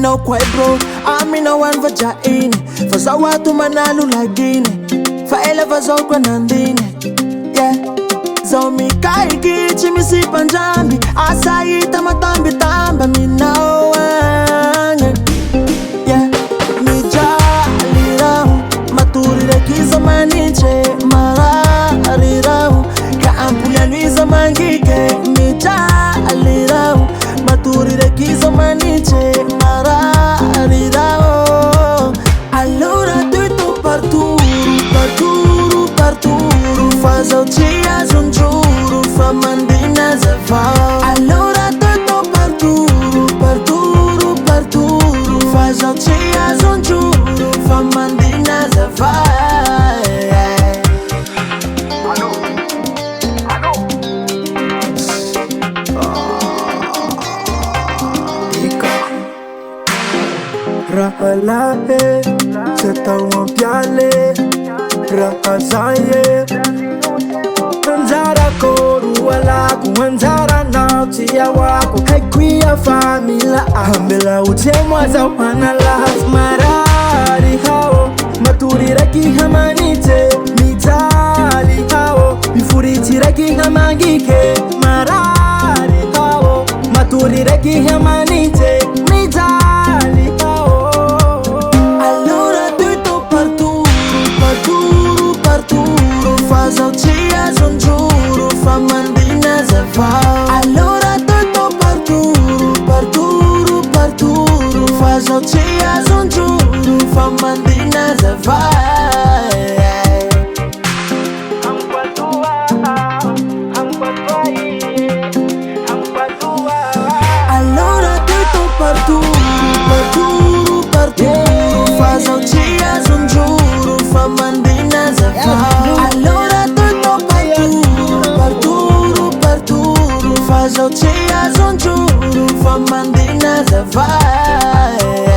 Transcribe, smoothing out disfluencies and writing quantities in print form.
aminao koa bro, aminao any vajainy. Fa zaho ato manalo laginy, fa ela fa zaho koa nandiny. Yeah, zaho mikaiky tsy misy mpanjamby, asa hita matambitamba aminao agny. Yeah, mijaly raho, matory raiky iza manitry marary raho, ka ampoly iza mangike. Mijaly raho, matory raiky iza manitry marary raho. Allora tutto parturo, parturo, parturo, fa zaho tsy azony joro, fa mandina zafà. Allora tutto parturo, parturo, parturo, fa zaho tsy azony joro, fa mandina zafà. Allo, allo. Raha lahe, se tao ampiale, raha zaye. Anjara koru alaku, anjara nauti ya wako. Haikui ya famila, ambela uchemwa za wanalas. Marari hao, maturi raki hamanite. Mitali hao, mifuriti raki hamangike. Marari hao, maturi raki hamanite. Mitali hao. Allora tutto parturo, parturo, parturo, fa zaho tsy azony joro, fa mandina zafà. Allora tutto parturo, parturo, parturo, fa zaho tsy azony joro, fa mandina zafà. Allora tutto parturo, parturo, parturo, fa zaho tsy azony joro, fa mandina zafà. Allora tutto parturo, parturo, parturo, fa zaho tsy azony joro, fa mandina zafà.